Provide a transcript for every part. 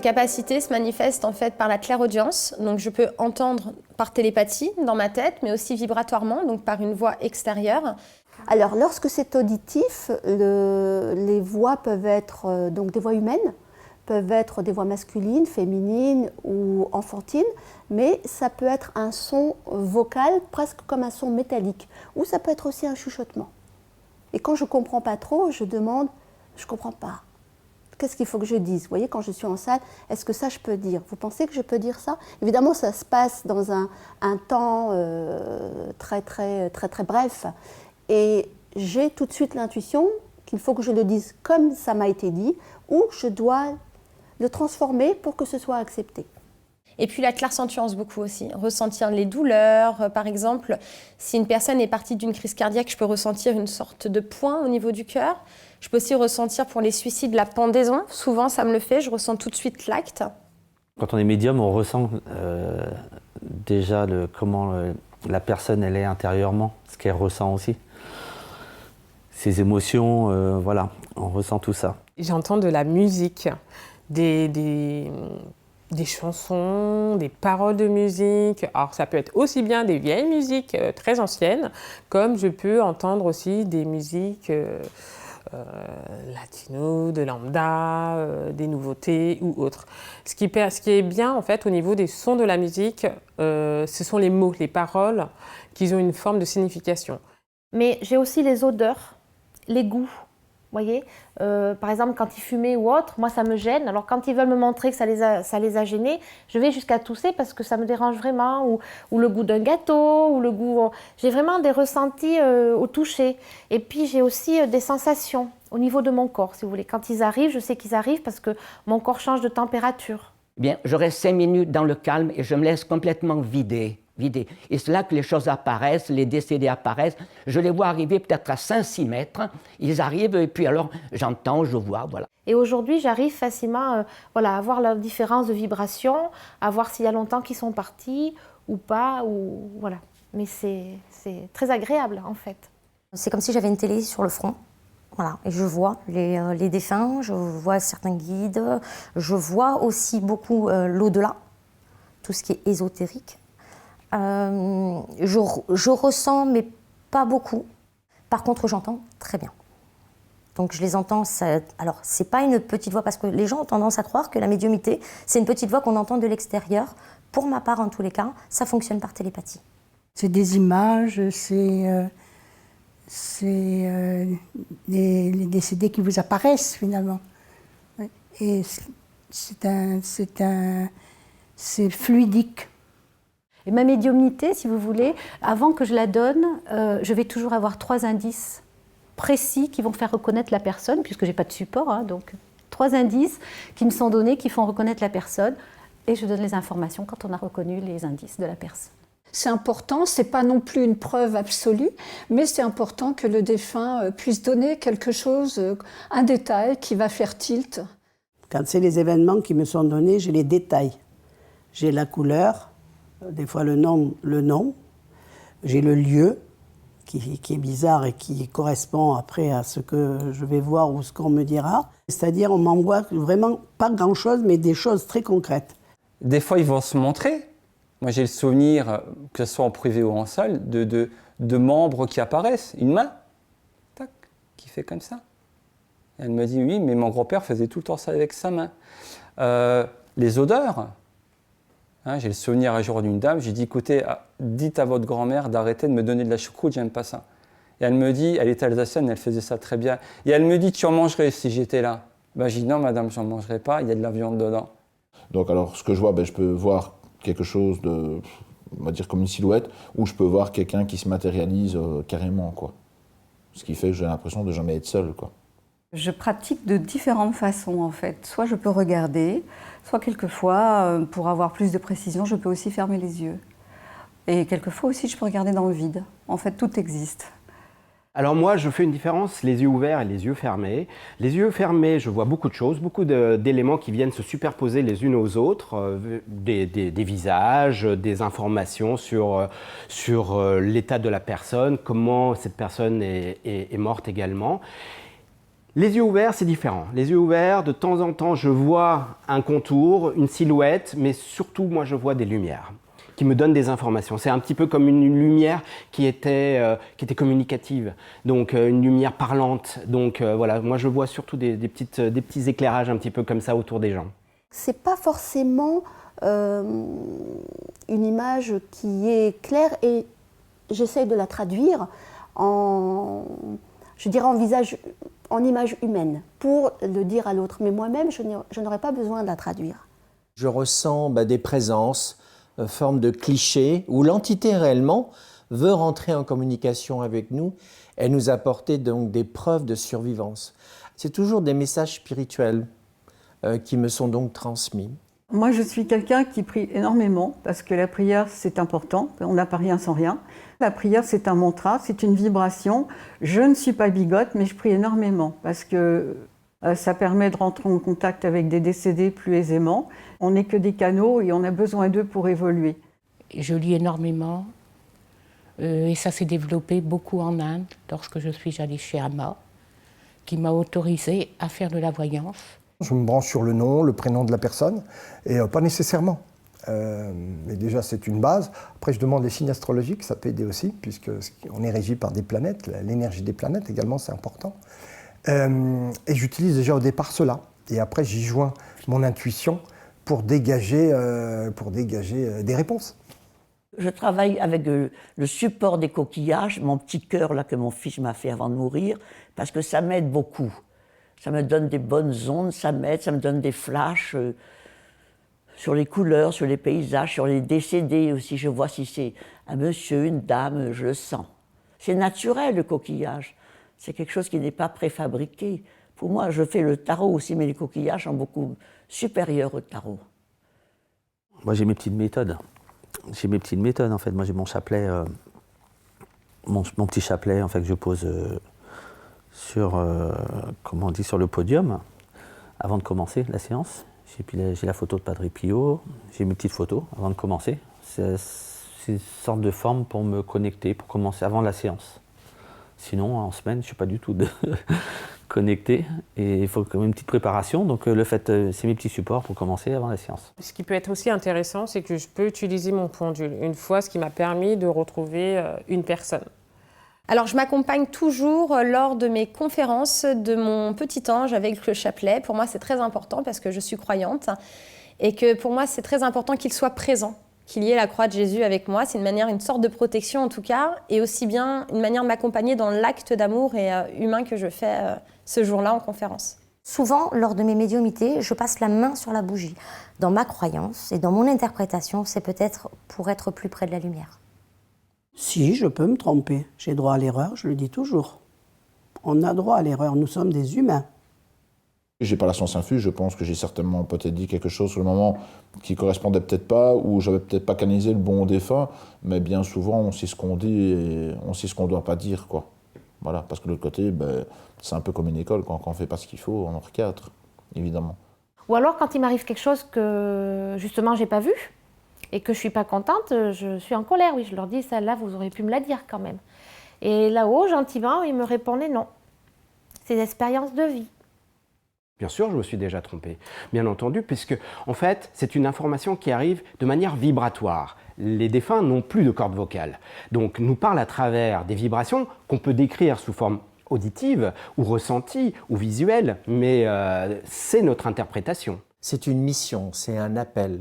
capacités se manifestent en fait par la clairaudience, donc je peux entendre par télépathie dans ma tête, mais aussi vibratoirement, donc par une voix extérieure. Alors, lorsque c'est auditif, les voix peuvent être donc des voix humaines, peuvent être des voix masculines, féminines ou enfantines, mais ça peut être un son vocal presque comme un son métallique, ou ça peut être aussi un chuchotement. Et quand je ne comprends pas trop, je demande, je ne comprends pas. Qu'est-ce qu'il faut que je dise? Vous voyez, quand je suis en salle, est-ce que ça je peux dire? Vous pensez que je peux dire ça? Évidemment, ça se passe dans un temps très bref. Et j'ai tout de suite l'intuition qu'il faut que je le dise comme ça m'a été dit, ou je dois le transformer pour que ce soit accepté. Et puis la clairsentience beaucoup aussi, ressentir les douleurs. Par exemple, si une personne est partie d'une crise cardiaque, je peux ressentir une sorte de point au niveau du cœur. Je peux aussi ressentir pour les suicides la pendaison. Souvent, ça me le fait, je ressens tout de suite l'acte. Quand on est médium, on ressent déjà comment la personne elle est intérieurement, ce qu'elle ressent aussi. Ses émotions, voilà, on ressent tout ça. J'entends de la musique, des chansons, des paroles de musique. Alors ça peut être aussi bien des vieilles musiques très anciennes, comme je peux entendre aussi des musiques latino, de lambda, des nouveautés ou autres. Ce qui est bien en fait au niveau des sons de la musique, ce sont les mots, les paroles qui ont une forme de signification. Mais j'ai aussi les odeurs, les goûts. Vous voyez, par exemple, quand ils fumaient ou autre, moi ça me gêne. Alors quand ils veulent me montrer que ça les a gênés, je vais jusqu'à tousser parce que ça me dérange vraiment. Ou le goût d'un gâteau, ou le goût... J'ai vraiment des ressentis au toucher. Et puis j'ai aussi des sensations au niveau de mon corps, si vous voulez. Quand ils arrivent, je sais qu'ils arrivent parce que mon corps change de température. Bien, je reste 5 minutes dans le calme et je me laisse complètement vider. Et c'est là que les choses apparaissent, les décédés apparaissent. Je les vois arriver peut-être à 5-6 mètres. Ils arrivent et puis alors j'entends, je vois, voilà. Et aujourd'hui, j'arrive facilement à voir la différence de vibration, à voir s'il y a longtemps qu'ils sont partis ou pas. Voilà. Mais c'est très agréable en fait. C'est comme si j'avais une télé sur le front. Voilà. Et je vois les défunts, je vois certains guides, je vois aussi beaucoup l'au-delà, tout ce qui est ésotérique. Je ressens, mais pas beaucoup. Par contre, j'entends très bien. Donc, je les entends. Alors, c'est pas une petite voix, parce que les gens ont tendance à croire que la médiumnité, c'est une petite voix qu'on entend de l'extérieur. Pour ma part, en tous les cas, ça fonctionne par télépathie. C'est des images, c'est les décédés qui vous apparaissent, finalement. Et c'est fluidique. Et ma médiumnité, si vous voulez, avant que je la donne, je vais toujours avoir 3 indices précis qui vont faire reconnaître la personne, puisque je n'ai pas de support, hein, donc 3 indices qui me sont donnés, qui font reconnaître la personne, et je donne les informations quand on a reconnu les indices de la personne. C'est important, ce n'est pas non plus une preuve absolue, mais c'est important que le défunt puisse donner quelque chose, un détail qui va faire tilt. Quand c'est les événements qui me sont donnés, j'ai les détails. J'ai la couleur, des fois le nom, j'ai le lieu qui est bizarre et qui correspond après à ce que je vais voir ou ce qu'on me dira. C'est-à-dire on m'envoie vraiment pas grand-chose, mais des choses très concrètes. Des fois ils vont se montrer. Moi j'ai le souvenir, que ce soit en privé ou en salle, de membres qui apparaissent, une main, tac, qui fait comme ça. Et elle me dit oui, mais mon grand-père faisait tout le temps ça avec sa main. Les odeurs. Hein, j'ai le souvenir un jour d'une dame, j'ai dit écoutez, dites à votre grand-mère d'arrêter de me donner de la choucroute, j'aime pas ça. Et elle me dit, elle était alsacienne, elle faisait ça très bien. Et elle me dit tu en mangerais si j'étais là. Ben, j'ai dit non madame, j'en mangerai pas, il y a de la viande dedans. Donc alors ce que je vois, je peux voir quelque chose de, on va dire comme une silhouette, ou je peux voir quelqu'un qui se matérialise carrément, quoi. Ce qui fait que j'ai l'impression de jamais être seul, quoi. Je pratique de différentes façons en fait. Soit je peux regarder, soit quelquefois, pour avoir plus de précision, je peux aussi fermer les yeux. Et quelquefois aussi, je peux regarder dans le vide. En fait, tout existe. Alors moi, je fais une différence, les yeux ouverts et les yeux fermés. Les yeux fermés, je vois beaucoup de choses, beaucoup d'éléments qui viennent se superposer les unes aux autres, des visages, des informations sur l'état de la personne, comment cette personne est morte également. Les yeux ouverts, c'est différent. Les yeux ouverts, de temps en temps, je vois un contour, une silhouette, mais surtout, moi, je vois des lumières qui me donnent des informations. C'est un petit peu comme une lumière qui était communicative, donc une lumière parlante. Donc voilà, moi, je vois surtout des petits éclairages un petit peu comme ça autour des gens. C'est pas forcément une image qui est claire et j'essaye de la traduire en image humaine pour le dire à l'autre. Mais moi-même, je n'aurais pas besoin de la traduire. Je ressens des présences, forme de clichés, où l'entité réellement veut rentrer en communication avec nous et nous apporter donc des preuves de survivance. C'est toujours des messages spirituels qui me sont donc transmis. Moi, je suis quelqu'un qui prie énormément parce que la prière, c'est important. On n'a pas rien sans rien. La prière, c'est un mantra, c'est une vibration. Je ne suis pas bigote, mais je prie énormément parce que ça permet de rentrer en contact avec des décédés plus aisément. On n'est que des canaux et on a besoin d'eux pour évoluer. Je lis énormément et ça s'est développé beaucoup en Inde lorsque je suis allée chez Amma, qui m'a autorisée à faire de la voyance. Je me branche sur le nom, le prénom de la personne, et pas nécessairement. Mais déjà, c'est une base. Après, je demande les signes astrologiques, ça peut aider aussi, puisqu'on est régi par des planètes. L'énergie des planètes également, c'est important. Et j'utilise déjà au départ cela. Et après, j'y joins mon intuition pour dégager des réponses. Je travaille avec le support des coquillages, mon petit cœur là, que mon fils m'a fait avant de mourir, parce que ça m'aide beaucoup. Ça me donne des bonnes ondes, ça m'aide, ça me donne des flashs sur les couleurs, sur les paysages, sur les décédés aussi. Je vois si c'est un monsieur, une dame, je le sens. C'est naturel le coquillage. C'est quelque chose qui n'est pas préfabriqué. Pour moi, je fais le tarot aussi, mais les coquillages sont beaucoup supérieurs au tarot. Moi, j'ai mes petites méthodes. En fait. Moi, j'ai mon chapelet, mon petit chapelet en fait, que je pose sur le podium avant de commencer la séance. J'ai la photo de Padre Pio, j'ai mes petites photos avant de commencer. C'est une sorte de forme pour me connecter, pour commencer avant la séance. Sinon, en semaine, je ne suis pas du tout connecté et il faut quand même une petite préparation. Donc, c'est mes petits supports pour commencer avant la séance. Ce qui peut être aussi intéressant, c'est que je peux utiliser mon pendule une fois, ce qui m'a permis de retrouver une personne. Alors, je m'accompagne toujours lors de mes conférences de mon petit ange avec le chapelet. Pour moi, c'est très important parce que je suis croyante et que pour moi, c'est très important qu'il soit présent, qu'il y ait la croix de Jésus avec moi. C'est une sorte de protection en tout cas, et aussi bien une manière de m'accompagner dans l'acte d'amour et humain que je fais ce jour-là en conférence. Souvent, lors de mes médiumnités, je passe la main sur la bougie. Dans ma croyance et dans mon interprétation, c'est peut-être pour être plus près de la lumière. Si, je peux me tromper. J'ai droit à l'erreur, je le dis toujours. On a droit à l'erreur, nous sommes des humains. J'ai pas la science infuse, je pense que j'ai certainement peut-être dit quelque chose sur le moment qui correspondait peut-être pas, ou j'avais peut-être pas canalisé le bon défunt, mais bien souvent on sait ce qu'on dit et on sait ce qu'on doit pas dire, quoi. Voilà, parce que de l'autre côté, c'est un peu comme une école, quand on fait pas ce qu'il faut, on en recadre, évidemment. Ou alors quand il m'arrive quelque chose que justement j'ai pas vu, et que je suis pas contente, je suis en colère, oui, je leur dis, ça là, vous auriez pu me la dire quand même. Et là-haut, gentiment, ils me répondaient non. C'est des expériences de vie. Bien sûr, je me suis déjà trompé, bien entendu, puisque en fait, c'est une information qui arrive de manière vibratoire. Les défunts n'ont plus de cordes vocales, donc nous parlent à travers des vibrations qu'on peut décrire sous forme auditive, ou ressentie, ou visuelle, mais c'est notre interprétation. C'est une mission, c'est un appel.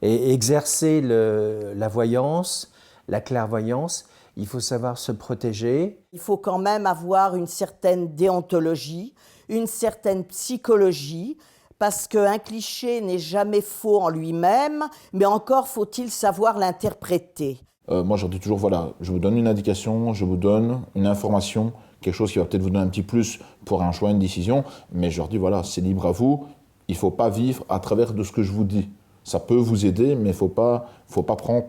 Et exercer la voyance, la clairvoyance, il faut savoir se protéger. Il faut quand même avoir une certaine déontologie, une certaine psychologie, parce qu'un cliché n'est jamais faux en lui-même, mais encore faut-il savoir l'interpréter. Moi, je dis toujours, voilà, je vous donne une indication, je vous donne une information, quelque chose qui va peut-être vous donner un petit plus pour un choix, une décision, mais je leur dis, voilà, c'est libre à vous, il ne faut pas vivre à travers de ce que je vous dis. Ça peut vous aider, mais il ne faut pas prendre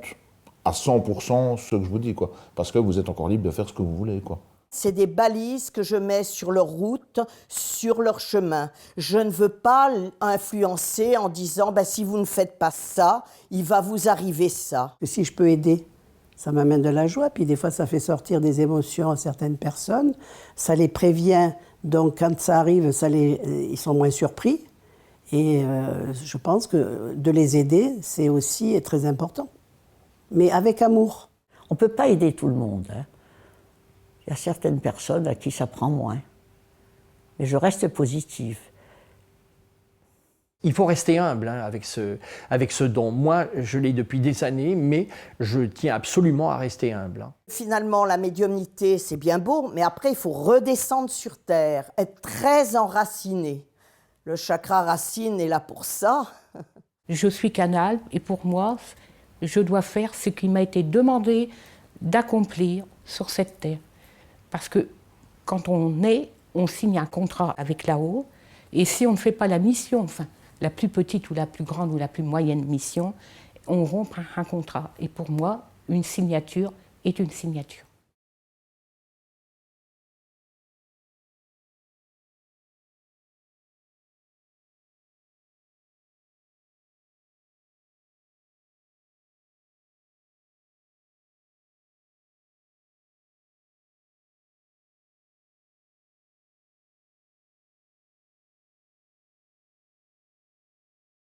à 100% ce que je vous dis, quoi. Parce que vous êtes encore libre de faire ce que vous voulez, quoi. C'est des balises que je mets sur leur route, sur leur chemin. Je ne veux pas influencer en disant si vous ne faites pas ça, il va vous arriver ça. Et si je peux aider, Ça m'amène de la joie, puis des fois ça fait sortir des émotions à certaines personnes, ça les prévient, donc quand ça arrive, ils sont moins surpris. Et je pense que de les aider, c'est aussi très important, mais avec amour. On ne peut pas aider tout le monde. Hein. Il y a certaines personnes à qui ça prend moins. Mais je reste positive. Il faut rester humble hein, avec ce don. Moi, je l'ai depuis des années, mais je tiens absolument à rester humble. Hein. Finalement, la médiumnité, c'est bien beau, mais après, il faut redescendre sur Terre, être très enraciné. Le chakra racine est là pour ça. Je suis canal et pour moi, je dois faire ce qui m'a été demandé d'accomplir sur cette terre. Parce que quand on signe un contrat avec là-haut, et si on ne fait pas la mission, enfin, la plus petite ou la plus grande ou la plus moyenne mission, on rompt un contrat. Et pour moi, une signature est une signature.